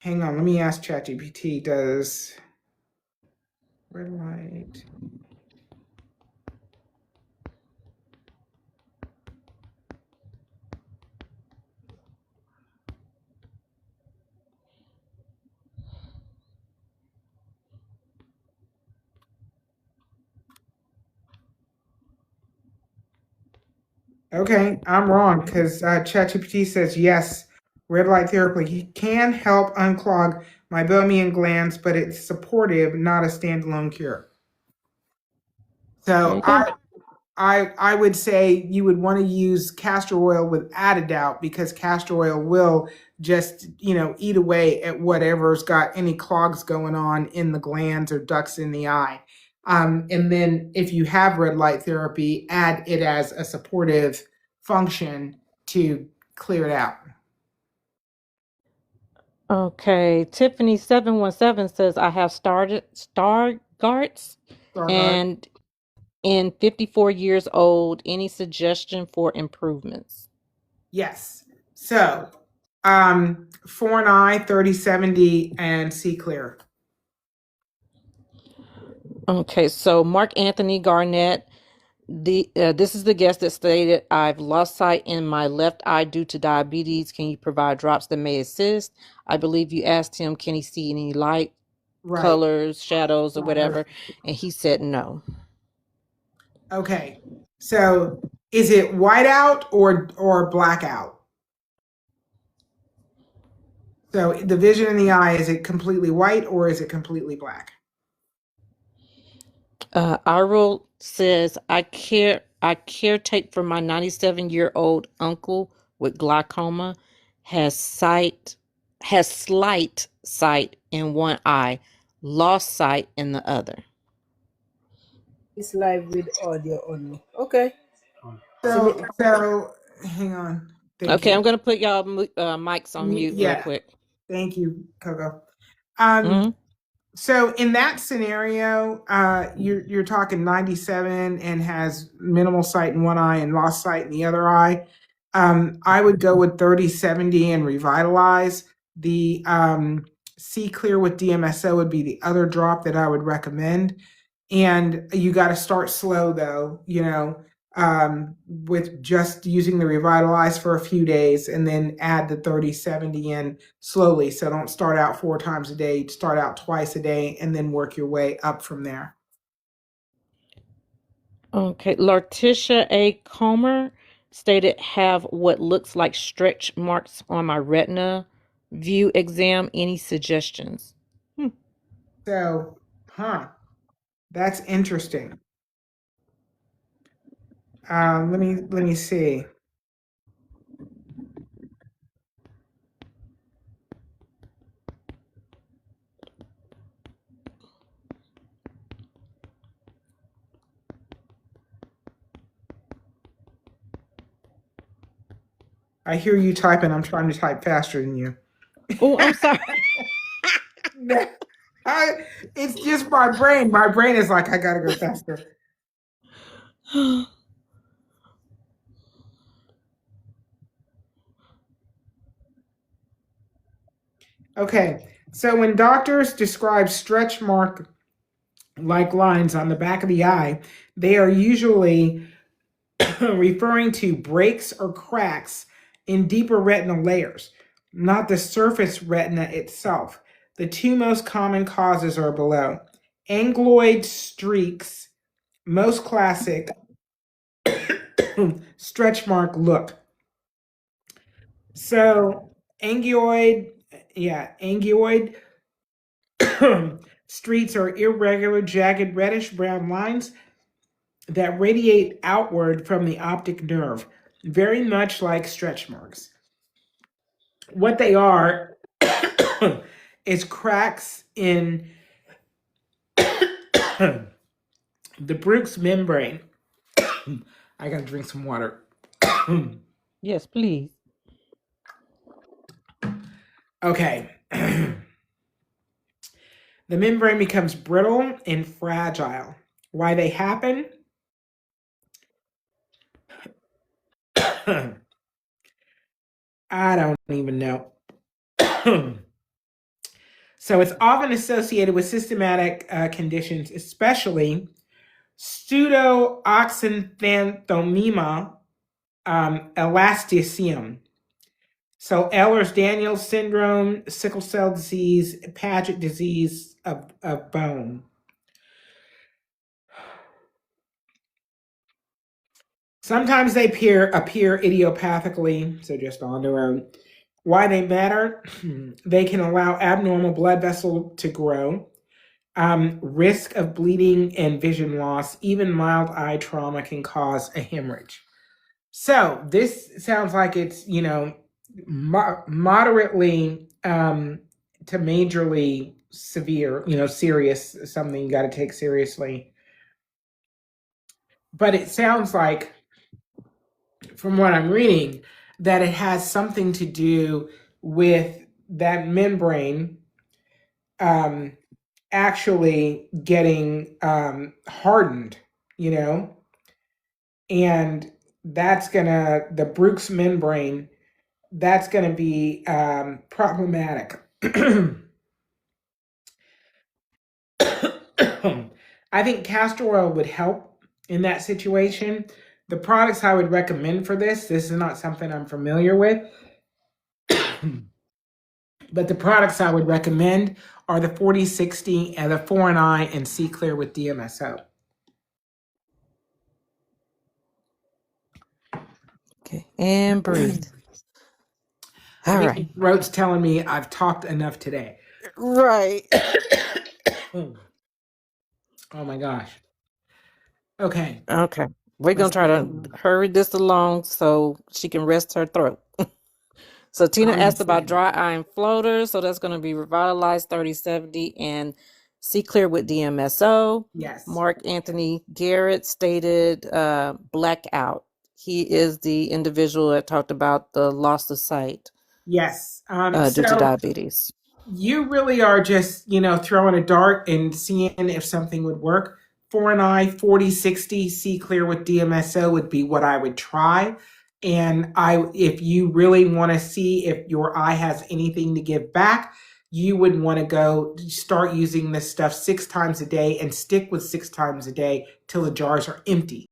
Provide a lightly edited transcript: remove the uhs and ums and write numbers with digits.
Hang on, let me ask ChatGPT. Does red light? Okay, I'm wrong because ChatGPT says yes, red light therapy can help unclog meibomian glands, but it's supportive, not a standalone cure. There So you go. I would say you would want to use castor oil without a doubt because castor oil will just eat away at whatever's got any clogs going on in the glands or ducts in the eye. And then if you have red light therapy, add it as a supportive function to clear it out. Okay, Tiffany 717 says I have started Stargardt's Stargard. and in 54 years old. Any suggestion for improvements? Yes. So, for an eye, 30/70 and see clear. Okay, so Mark Anthony Garnett, this is the guest that stated, I've lost sight in my left eye due to diabetes. Can you provide drops that may assist? I believe you asked him, can he see any light, Right. colors, shadows, or whatever? And he said no. Okay. So is it whiteout or blackout? So the vision in the eye, is it completely white or is it completely black? Arul says, I caretake for my 97-year-old uncle with glaucoma, has sight, has slight sight in one eye, lost sight in the other. It's live with audio only. Okay. So hang on. Thank Okay, you. I'm gonna put y'all mics on mute real Yeah. quick. Thank you, Coco. Um, Hmm. so in that scenario, you're talking 97 and has minimal sight in one eye and lost sight in the other eye. I would go with 30/70 and revitalize. The see clear with DMSO would be the other drop that I would recommend. And you got to start slow though, with just using the revitalize for a few days and then add the 30/70 in slowly. So don't start out 4 times a day, start out twice a day and then work your way up from there. Okay, Letitia A. Comer stated, have what looks like stretch marks on my retina. View exam. Any suggestions? So, that's interesting. Let me see. I hear you typing. I'm trying to type faster than you. Oh, I'm sorry. It's just my brain. My brain is like, I gotta go faster. Okay, so when doctors describe stretch mark like lines on the back of the eye, they are usually referring to breaks or cracks in deeper retinal layers, not the surface retina itself. The two most common causes are below. Angloid streaks, most classic stretch mark look. So, angioid, yeah, angioid streaks are irregular, jagged, reddish brown lines that radiate outward from the optic nerve, very much like stretch marks. What they are is cracks in the Bruch's membrane. I gotta drink some water. Yes, please. Okay. The membrane becomes brittle and fragile. Why they happen? I don't even know. So it's often associated with systematic conditions, especially pseudoxanthoma elasticum. So Ehlers-Danlos syndrome, sickle cell disease, Paget disease of bone. Sometimes they appear idiopathically, so just on their own. Why they matter? They can allow abnormal blood vessel to grow, risk of bleeding and vision loss, even mild eye trauma can cause a hemorrhage. So this sounds like it's, moderately to majorly severe, serious, something you got to take seriously. But it sounds like, from what I'm reading, that it has something to do with that membrane actually getting hardened, and that's the Brooks membrane, that's gonna be problematic. I think castor oil would help in that situation. The products I would recommend for this is not something I'm familiar with, but the products I would recommend are the 4060 and the 4 and C Clear with DMSO. Okay, and breathe. I All think right. my throat's telling me I've talked enough today. Right. Oh my gosh. Okay. Okay. We're going to try to hurry this along so she can rest her throat. So Tina asked about dry eye and floaters. So that's going to be Revitalize 3070 and C Clear with DMSO. Yes. Mark Anthony Garrett stated blackout. He is the individual that talked about the loss of sight. Yes. Due to diabetes. You really are just, throwing a dart and seeing if something would work. 4 4060 C Clear with DMSO would be what I would try. And if you really want to see if your eye has anything to give back, you would want to go start using this stuff 6 times a day and stick with 6 times a day till the jars are empty.